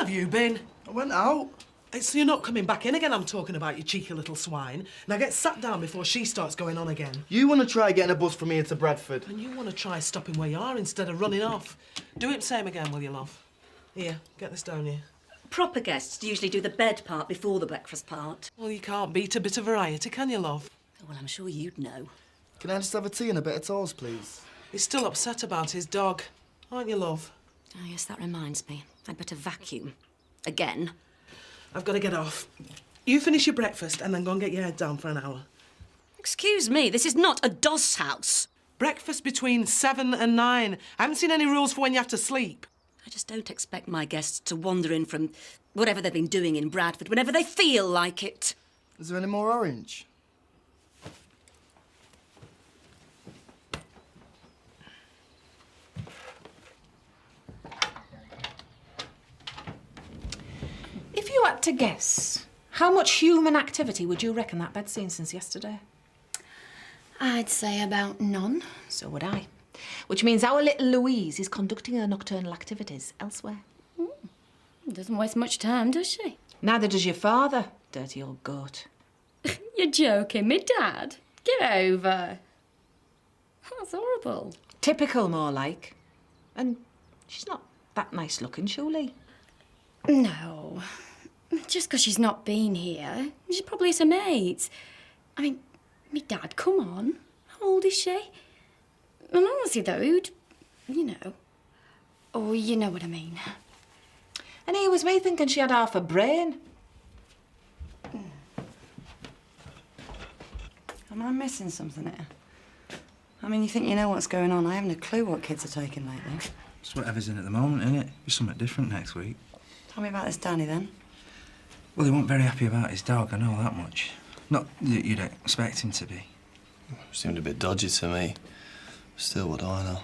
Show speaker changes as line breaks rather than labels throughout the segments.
have you been?
I went out.
So you're not coming back in again, I'm talking about, you cheeky little swine. Now get sat down before she starts going on again.
You want to try getting a bus from here to Bradford?
And you want to try stopping where you are instead of running off. Do it same again, will you, love? Here, get this down here.
Proper guests usually do the bed part before the breakfast part.
Well, you can't beat a bit of variety, can you, love?
Oh, well, I'm sure you'd know.
Can I just have a tea and a bit of toast, please?
He's still upset about his dog, aren't you, love?
Oh, yes, that reminds me. I'd better vacuum. Again.
I've got to get off. You finish your breakfast and then go and get your head down for an hour.
Excuse me, this is not a doss house.
Breakfast between 7 and 9. I haven't seen any rules for when you have to sleep.
I just don't expect my guests to wander in from whatever they've been doing in Bradford whenever they feel like it.
Is there any more orange?
If you had to guess, how much human activity would you reckon that bed's seen since yesterday?
I'd say about none.
So would I. Which means our little Louise is conducting her nocturnal activities elsewhere.
Doesn't waste much time, does she?
Neither does your father, dirty old goat.
You're joking, me dad? Get over. That's horrible.
Typical, more like. And she's not that nice looking, surely.
No. Just 'cause she's not been here. She probably is her mates. I mean, me dad, come on. How old is she? And honestly, though, who'd... you know. Oh, you know what I mean.
And here was me thinking she had half a brain.
Am I missing something here? I mean, you think you know what's going on. I haven't a clue what kids are taking lately.
It's whatever's in at the moment, innit? Be something different next week.
Tell me about this Danny, then.
Well, he wasn't very happy about his dog, I know that much. Not that you'd expect him to be.
Seemed a bit dodgy to me. Still, what do I know?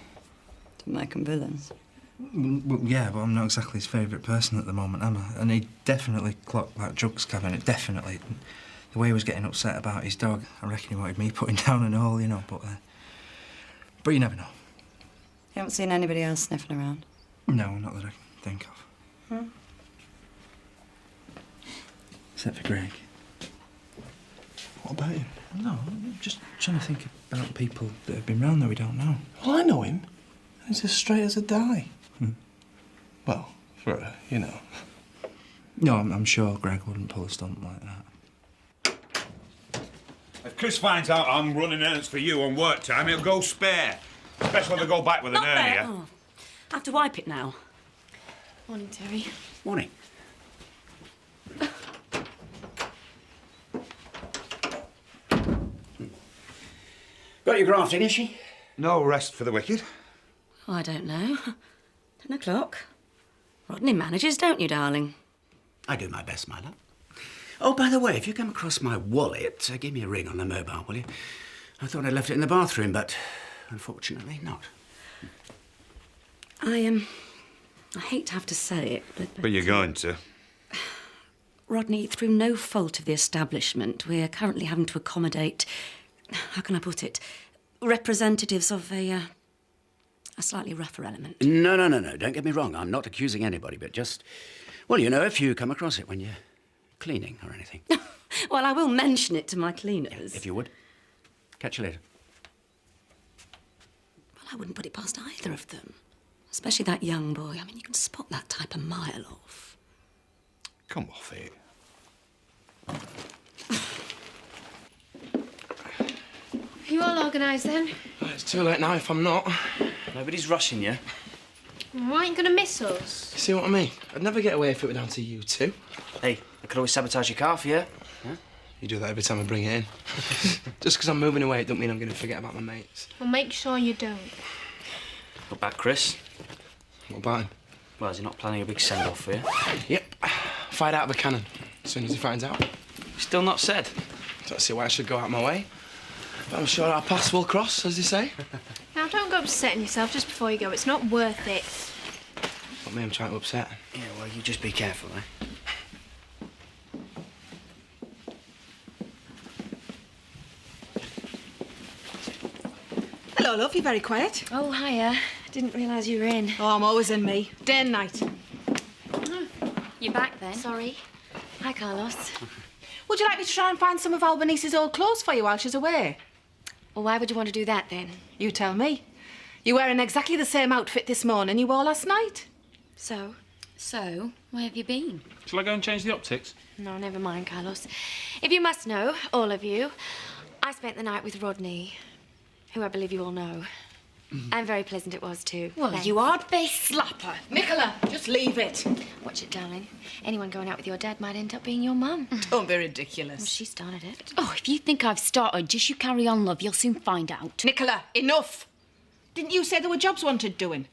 Didn't make them villains.
Well, yeah, but I'm not exactly his favourite person at the moment, am I? And he definitely clocked that drugs cabinet, definitely. The way he was getting upset about his dog, I reckon he wanted me putting down an hole, you know, but you never know.
You haven't seen anybody else sniffing around?
No, not that I can think of.
Hmm?
Except for Greg.
What about him?
No, I'm just trying to think about people that have been round that we don't know.
Well, I know him. He's as straight as a die. Well, you know.
No, I'm sure Greg wouldn't pull a stunt like that.
If Chris finds out I'm running errands for you on work time, he'll go spare. Especially when they go back with an hernia.
Oh, I have to wipe it now.
Morning, Terry.
Morning.
Got your grafting, is she?
No rest for the wicked.
Oh, I don't know. 10 o'clock. Rodney manages, don't you, darling?
I do my best, my love. Oh, by the way, if you come across my wallet, give me a ring on the mobile, will you? I thought I'd left it in the bathroom, but unfortunately not.
I hate to have to say it,
But you're going to.
Rodney, through no fault of the establishment, we're currently having to accommodate, how can I put it, representatives of a slightly rougher element.
No. Don't get me wrong. I'm not accusing anybody, but just, well, you know, if you come across it when you're cleaning or anything.
Well, I will mention it to my cleaners.
If you would. Catch you later.
Well, I wouldn't put it past either of them. Especially that young boy. I mean, you can spot that type a mile off.
Come off it.
Are you all organised then?
Well, it's too late now if I'm not. Nobody's rushing you.
Why ain't gonna miss us?
You see what I mean? I'd never get away if it were down to you two. Hey, I could always sabotage your car for you. Huh? You do that every time I bring it in. Just because I'm moving away, it don't mean I'm going to forget about my mates.
Well, make sure you don't.
What about Chris? What about him?
Well, is he not planning a big send-off for you?
Yep. Fired out of a cannon as soon as he finds out.
Still not said?
Don't see why I should go out my way. But I'm sure our paths will cross, as they say.
Now, don't go upsetting yourself just before you go. It's not worth it.
Not me I'm trying to upset.
Yeah, well, you just be careful, eh?
Hello, love. You're very quiet.
Oh, hiya. Didn't realise you were in.
Oh, I'm always in, me. Day and night.
You're back then? Sorry. Hi, Carlos.
Would you like me to try and find some of Albanice's old clothes for you while she's away?
Well, why would you want to do that, then?
You tell me. You're wearing exactly the same outfit this morning you wore last night.
So, where have you been?
Shall I go and change the optics?
No, never mind, Carlos. If you must know, all of you, I spent the night with Rodney, who I believe you all know. And very pleasant it was, too.
Well,
Thanks.
you hard-faced slapper. Nicola, just leave it.
Watch it, darling. Anyone going out with your dad might end up being your mum.
Don't be ridiculous.
Well, she started it.
Oh, if you think I've started, just you carry on, love. You'll soon find out.
Nicola, enough. Didn't you say there were jobs wanted doing?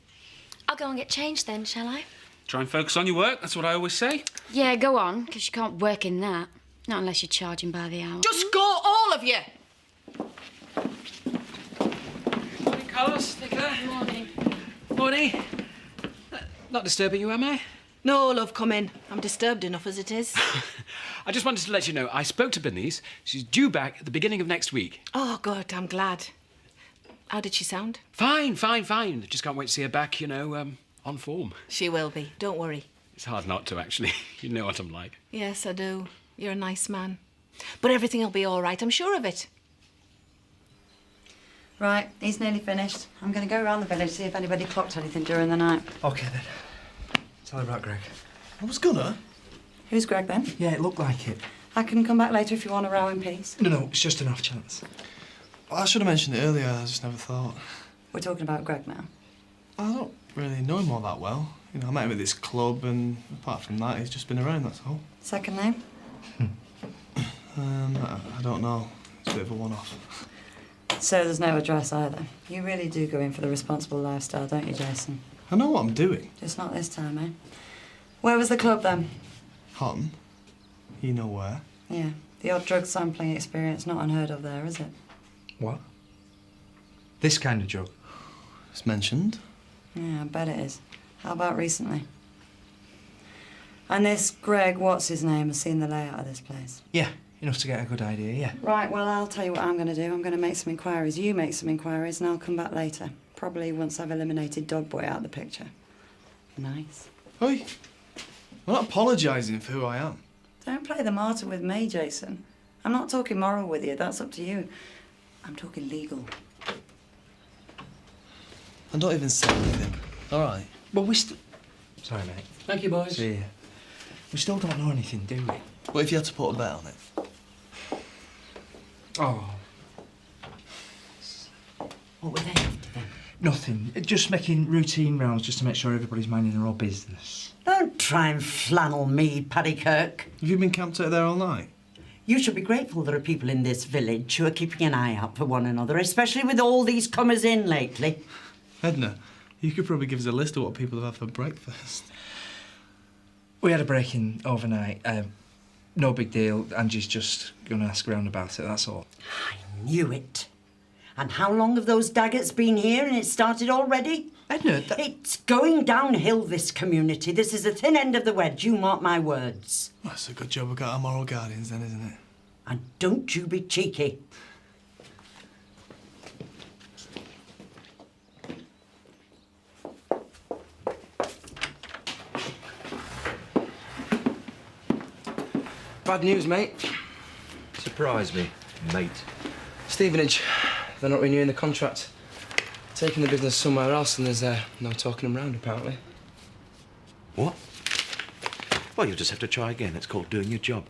I'll go and get changed then, shall I?
Try and focus on your work, that's what I always say.
Yeah, go on, because you can't work in that. Not unless you're charging by the hour.
Just go, all of you.
Morning, Carlos. Nicola.
Morning.
Morning. Not disturbing you, am I?
No, love, come in. I'm disturbed enough as it is.
I just wanted to let you know, I spoke to Bernice. She's due back at the beginning of next week.
Oh, good, I'm glad. How did she sound?
Fine. Just can't wait to see her back, on form.
She will be, don't worry.
It's hard not to, actually. You know what I'm like.
Yes, I do. You're a nice man. But everything will be all right, I'm sure of it.
Right, he's nearly finished. I'm going to go around the village, see if anybody clocked anything during the night.
OK, then. Tell her about Greg.
I was gonna.
Who's Greg, then?
Yeah, it looked like it.
I can come back later if you want to row in peace.
No, it's just an off chance.
I should have mentioned it earlier, I just never thought.
We're talking about Greg now.
I don't really know him all that well. I met him at this club, and apart from that, he's just been around, that's all.
Second name?
I don't know. It's a bit of a one-off.
So there's no address either. You really do go in for the responsible lifestyle, don't you, Jason?
I know what I'm doing.
Just not this time, eh? Where was the club, then?
Hotton. You know where.
Yeah. The odd drug sampling experience not unheard of there, is it?
What? This kind of drug?
It's mentioned.
Yeah, I bet it is. How about recently? And this Greg, what's his name, has seen the layout of this place?
Yeah, enough to get a good idea, yeah.
Right, well, I'll tell you what I'm going to do. I'm going to make some inquiries. You make some inquiries, and I'll come back later. Probably once I've eliminated Dog Boy out of the picture. Nice.
Oi. I'm not apologising for who I am.
Don't play the martyr with me, Jason. I'm not talking moral with you. That's up to you. I'm talking legal.
And don't even say anything. All right.
Well, we still... Sorry, mate.
Thank you, boys.
See ya. We still don't know anything, do we?
What if you had to put a bet on it?
Oh.
What were they after then?
Nothing. Just making routine rounds just to make sure everybody's minding their own business.
Don't try and flannel me, Paddy Kirk.
Have you been camped out there all night?
You should be grateful there are people in this village who are keeping an eye out for one another, especially with all these comers in lately.
Edna, you could probably give us a list of what people have had for breakfast.
We had a break-in overnight. No big deal. Angie's just going to ask around about it, that's all.
I knew it. And how long have those Daggetts been here and it started already?
Edna,
It's going downhill, this community. This is the thin end of the wedge, you mark my words.
Well, that's a good job we got our moral guardians then, isn't it?
And don't you be cheeky.
Bad news, mate.
Surprise me, mate.
Stevenage, they're not renewing the contract. Taking the business somewhere else, and there's no talking them round, apparently.
What? Well, you'll just have to try again. It's called doing your job.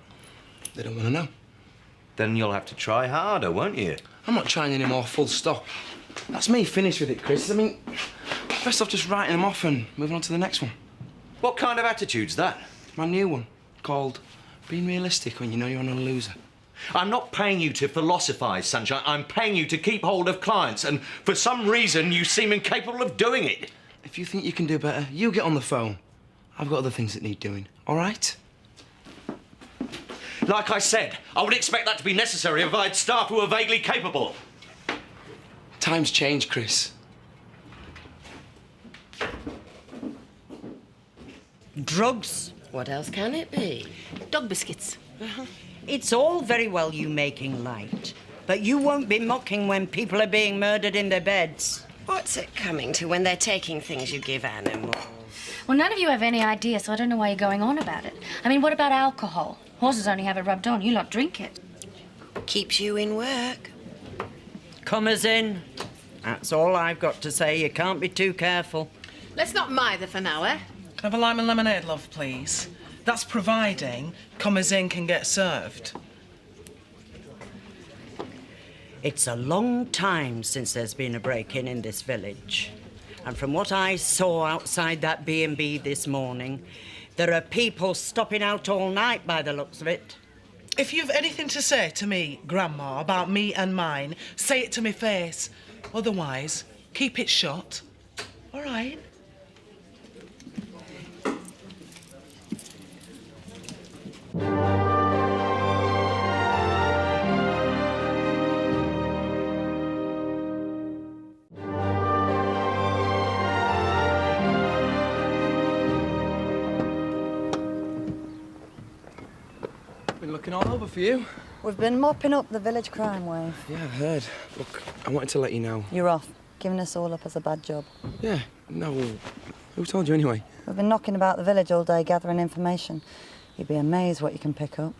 They don't want to know.
Then you'll have to try harder, won't you?
I'm not trying anymore, full stop. That's me finished with it, Chris. I mean, best off just writing them off and moving on to the next one.
What kind of attitude's that?
My new one, called being realistic when you know you're on a loser.
I'm not paying you to philosophise, Sunshine. I'm paying you to keep hold of clients, and for some reason you seem incapable of doing it.
If you think you can do better, you get on the phone. I've got other things that need doing, all right?
Like I said, I would expect that to be necessary if I had staff who were vaguely capable.
Times change, Chris.
Drugs?
What else can it be?
Dog biscuits.
It's all very well you making light, but you won't be mocking when people are being murdered in their beds.
What's it coming to when they're taking things you give animals?
Well, none of you have any idea, so I don't know why you're going on about it. I mean, what about alcohol? Horses only have it rubbed on. You lot drink it.
Keeps you in work. Comers in. That's all I've got to say. You can't be too careful.
Let's not mither for now, eh?
Can I have a lime and lemonade, love, please? That's providing comers in can get served.
It's a long time since there's been a break-in in this village. And from what I saw outside that B&B this morning, there are people stopping out all night by the looks of it.
If you've anything to say to me, Grandma, about me and mine, say it to me face. Otherwise, keep it shut. All right?
Been looking all over for you.
We've been mopping up the village crime wave.
Yeah, I heard. Look, I wanted to let you know.
You're off. Giving us all up as a bad job.
Yeah, no. Who told you anyway?
We've been knocking about the village all day gathering information. You'd be amazed what you can pick up.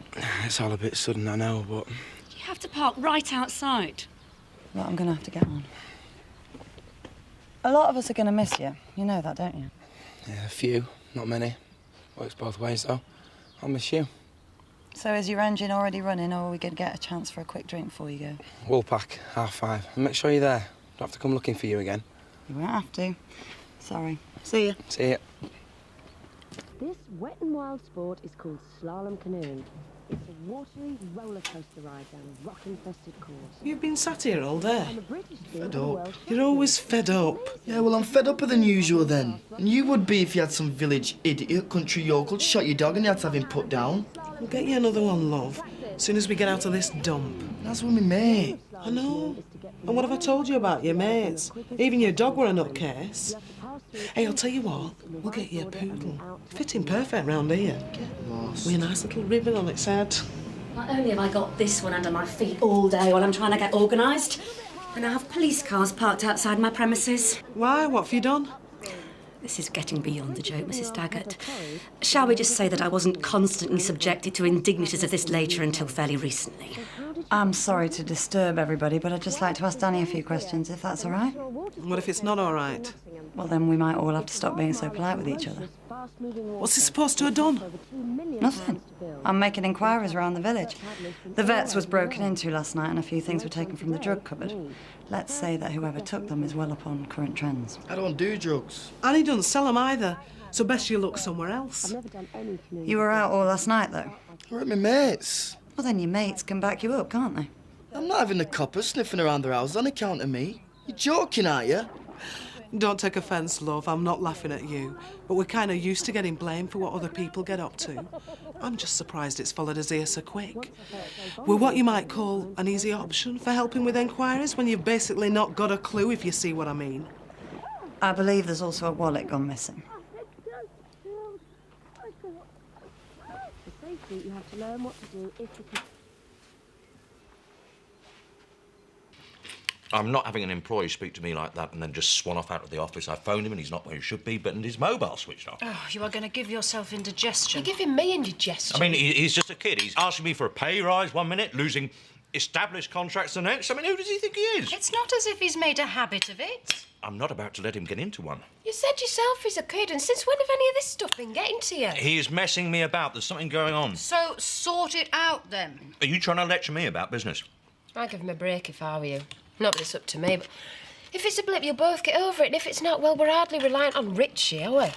It's all a bit sudden, I know, but...
You have to park right outside.
Well, I'm going to have to get on. A lot of us are going to miss you. You know that, don't you?
Yeah, a few. Not many. Works both ways, though. I'll miss you.
So is your engine already running, or are we going to get a chance for a quick drink before you go?
Woolpack, 5:30. And make sure you're there. Don't have to come looking for you again.
You won't have to. Sorry. See you.
See ya.
This wet and wild sport is called slalom canoeing. It's a watery roller coaster ride down a rock-infested course.
You've been sat here all day.
Fed up.
You're always fed up.
Yeah, well, I'm fed upper than usual then. And you would be if you had some village idiot country yokel shot your dog and you had to have him put down.
We'll get you another one, love, as soon as we get out of this dump.
That's with me mate.
I know. And what have I told you about your mates? Even your dog were a nutcase. Hey, I'll tell you what, we'll get you a poodle. Fitting perfect round here.
Get lost.
With a nice little ribbon on its head.
Not only have I got this one under my feet all day while I'm trying to get organised, and I have police cars parked outside my premises.
Why? What have you done?
This is getting beyond the joke, Mrs. Daggett. Shall we just say that I wasn't constantly subjected to indignities of this nature until fairly recently?
I'm sorry to disturb everybody, but I'd just like to ask Danny a few questions, if that's all right.
What if it's not all right?
Well, then we might all have to stop being so polite with each other.
What's he supposed to have done?
Nothing. I'm making inquiries around the village. The vet's was broken into last night and a few things were taken from the drug cupboard. Let's say that whoever took them is well up on current trends.
I don't do drugs.
And he doesn't sell them either, so best you look somewhere else.
You were out all last night, though?
We're at my mates.
Well, then your mates can back you up, can't they?
I'm not having the coppers sniffing around their houses on account of me. You're joking, aren't you?
Don't take offence, love, I'm not laughing at you. But we're kind of used to getting blamed for what other people get up to. I'm just surprised it's followed us here so quick. We're what you might call an easy option for helping with enquiries when you've basically not got a clue, if you see what I mean.
I believe there's also a wallet gone missing.
For safety, you have to learn what to do if you can...
I'm not having an employee speak to me like that and then just swan off out of the office. I phoned him and he's not where he should be, but his mobile switched off.
Oh, you are going to give yourself indigestion.
You're giving me indigestion.
I mean, he's just a kid. He's asking me for a pay rise one minute, losing established contracts the next. I mean, who does he think he is?
It's not as if he's made a habit of it.
I'm not about to let him get into one.
You said yourself he's a kid, and since when have any of this stuff been getting to you?
He is messing me about. There's something going on.
So sort it out, then.
Are you trying to lecture me about business?
I'd give him a break if I were you. Not that it's up to me, but if it's a blip, you'll both get over it, and if it's not, well, we're hardly reliant on Richie, are we?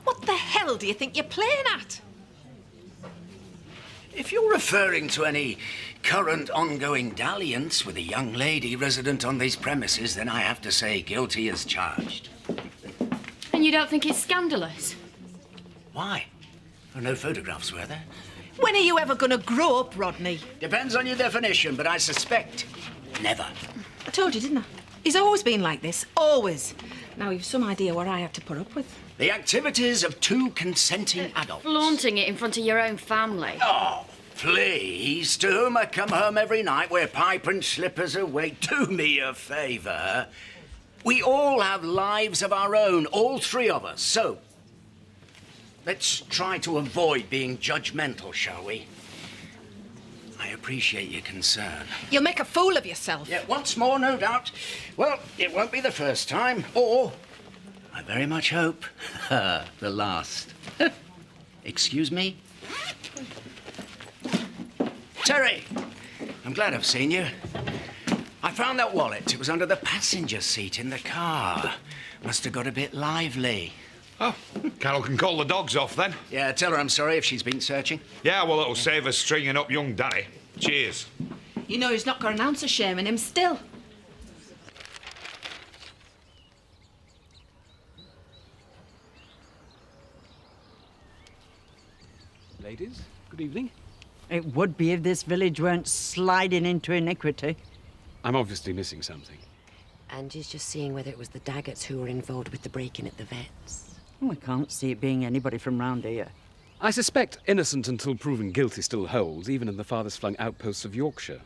What the hell do you think you're playing at?
If you're referring to any current ongoing dalliance with a young lady resident on these premises, then I have to say guilty as charged.
And you don't think it's scandalous?
Why? There are no photographs, were there?
When are you ever going to grow up, Rodney?
Depends on your definition, but I suspect never.
I told you, didn't I? He's always been like this, always. Now you've some idea what I have to put up with.
The activities of two consenting adults.
Flaunting it in front of your own family.
Oh, please, to whom I come home every night, wear pipe and slippers awake. Do me a favour. We all have lives of our own, all three of us, so let's try to avoid being judgmental, shall we? I appreciate your concern.
You'll make a fool of yourself.
Yeah, once more, no doubt. Well, it won't be the first time, or, I very much hope, the last. Excuse me? Terry, I'm glad I've seen you. I found that wallet. It was under the passenger seat in the car. Must have got a bit lively.
Oh, Carol can call the dogs off then.
Yeah, tell her I'm sorry if she's been searching.
Yeah, well, it'll save us stringing up young Danny. Cheers.
You know he's not got an ounce of shame in him still.
Ladies, good evening.
It would be if this village weren't sliding into iniquity.
I'm obviously missing something.
Angie's just seeing whether it was the Daggetts who were involved with the break-in at the vets.
Oh, I can't see it being anybody from round here.
I suspect innocent until proven guilty still holds, even in the farthest flung outposts of Yorkshire.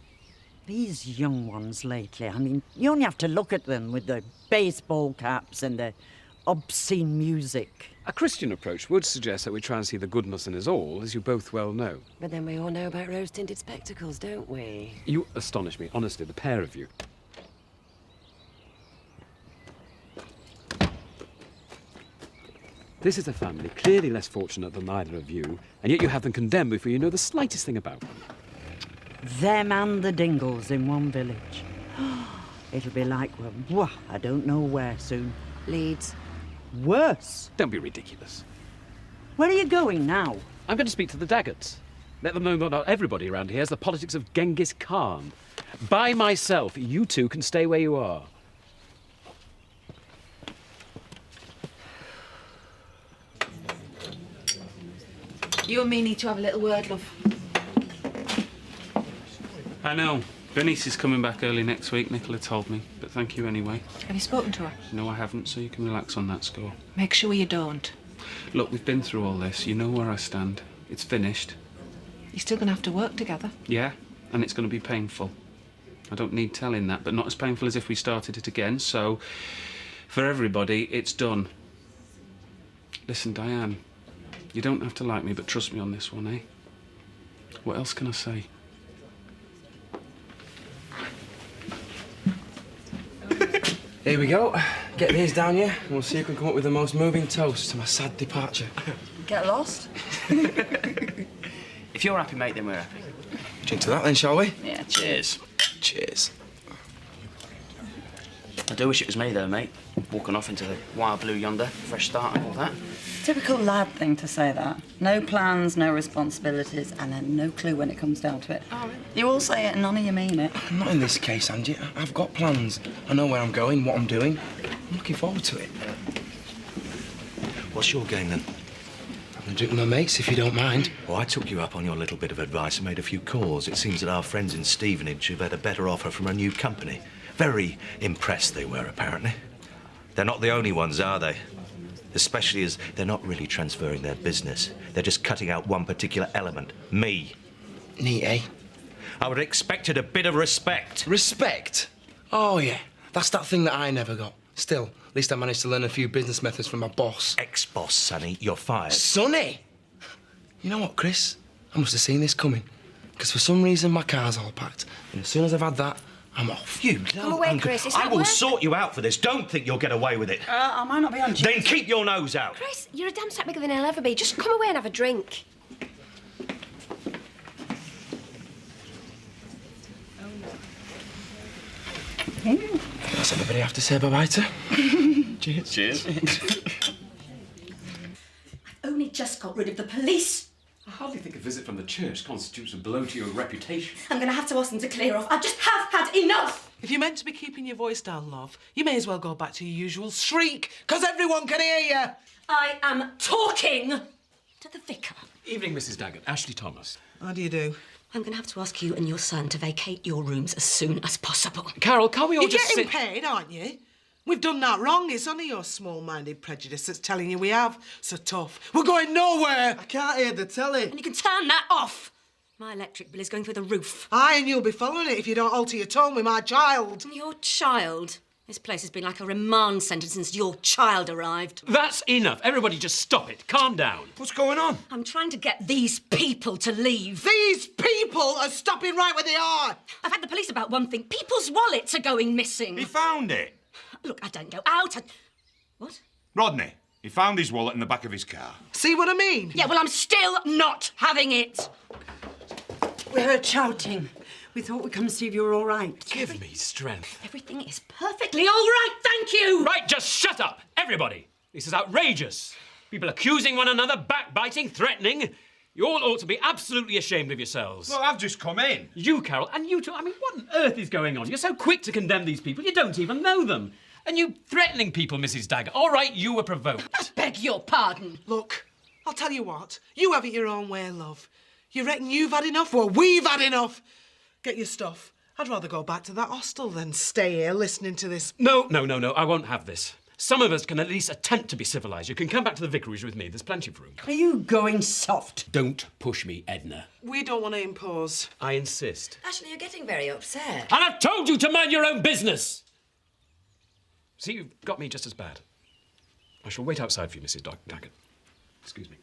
These young ones lately, I mean, you only have to look at them with their baseball caps and their obscene music.
A Christian approach would suggest that we try and see the goodness in us all, as you both well know.
But then we all know about rose-tinted spectacles, don't we?
You astonish me, honestly, the pair of you. This is a family clearly less fortunate than either of you, and yet you have them condemned before you know the slightest thing about them.
Them and the Dingles in one village. It'll be like, well, I don't know where soon.
Leeds.
Worse.
Don't be ridiculous.
Where are you going now?
I'm going to speak to the Daggetts. Let them know that not everybody around here has the politics of Genghis Khan. By myself, you two can stay where you are.
You and me need to have a little word, love.
I know. Bernice is coming back early next week, Nicola told me. But thank you anyway.
Have you spoken to her?
No, I haven't, so you can relax on that score.
Make sure you don't.
Look, we've been through all this. You know where I stand. It's finished.
You're still going to have to work together.
Yeah, and it's going to be painful. I don't need telling that, but not as painful as if we started it again, so for everybody, it's done. Listen, Diane, you don't have to like me, but trust me on this one, eh? What else can I say?
Here we go. Get these down here, and we'll see who can come up with the most moving toast to my sad departure.
Get lost?
If you're happy, mate, then we're happy. Drink to that, then, shall we?
Yeah, cheers.
Cheers.
I do wish it was me, though, mate. Walking off into the wild blue yonder, fresh start and all that.
Typical lad thing to say that. No plans, no responsibilities, and then no clue when it comes down to it.
Oh, really?
You all say it and none of you mean it.
Not in this case, Angie. I've got plans. I know where I'm going, what I'm doing. I'm looking forward to it.
What's your game, then?
I'm gonna drink with my mates, if you don't mind.
Well, I took you up on your little bit of advice and made a few calls. It seems that our friends in Stevenage have had a better offer from a new company. Very impressed they were, apparently. They're not the only ones, are they? Especially as they're not really transferring their business. They're just cutting out one particular element, me.
Neat, eh?
I would have expected a bit of respect.
Respect? Oh, yeah. That's that thing that I never got. Still, at least I managed to learn a few business methods from my boss.
Ex-boss, Sonny, you're fired.
Sonny? You know what, Chris? I must have seen this coming. Because for some reason, my car's all packed. And as soon as I've had that, I'm off.
You don't.
Come away, Chris. It's
I
not
will
worth
sort you out for this. Don't think you'll get away with it.
I might not be on
Then keep your nose out.
Chris, you're a damn sight bigger than I'll ever be. Just come away and have a drink.
Does everybody have to say bye-bye to? Cheers.
Cheers.
Only just got rid of the police.
I hardly think a visit from the church constitutes a blow to your reputation.
I'm going to have to ask them to clear off. I just have had enough.
If you're meant to be keeping your voice down, love, you may as well go back to your usual shriek, because everyone can hear you.
I am talking to the vicar.
Evening, Mrs. Daggett. Ashley Thomas.
How do you do?
I'm going to have to ask you and your son to vacate your rooms as soon as possible.
Carol, can't we all
You're
just
getting
sit...
paid, aren't you? We've done that wrong. It's only your small-minded prejudice that's telling you we have. So tough. We're going nowhere.
I can't hear the telly.
And you can turn that off. My electric bill is going through the roof.
Aye, and you'll be following it if you don't alter your tone with my child.
Your child This place has been like a remand centre since your child arrived.
That's enough. Everybody just stop it. Calm down.
What's going on?
I'm trying to get these people to leave.
These people are stopping right where they are.
I've had the police about one thing. People's wallets are going missing.
He found it.
Look, I don't go out. What?
Rodney, he found his wallet in the back of his car.
See what I mean?
Yeah, well, I'm still not having it.
We heard shouting. We thought we'd come see if you were all right.
Give me strength.
Everything is perfectly all right, thank you.
Right, just shut up, everybody. This is outrageous. People accusing one another, backbiting, threatening. You all ought to be absolutely ashamed of yourselves.
Well, I've just come in.
You, Carol, and you too. I mean, what on earth is going on? You're so quick to condemn these people, you don't even know them. And you threatening people, Mrs. Dagger. All right, you were provoked.
I beg your pardon.
Look, I'll tell you what. You have it your own way, love. You reckon you've had enough? Well, we've had enough. Get your stuff. I'd rather go back to that hostel than stay here listening to this.
No, I won't have this. Some of us can at least attempt to be civilised. You can come back to the vicarage with me. There's plenty of room.
Are you going soft?
Don't push me, Edna.
We don't want to impose.
I insist.
Ashley, you're getting very upset.
And I've told you to mind your own business! See, you've got me just as bad. I shall wait outside for you, Mrs. Daggett. Excuse me.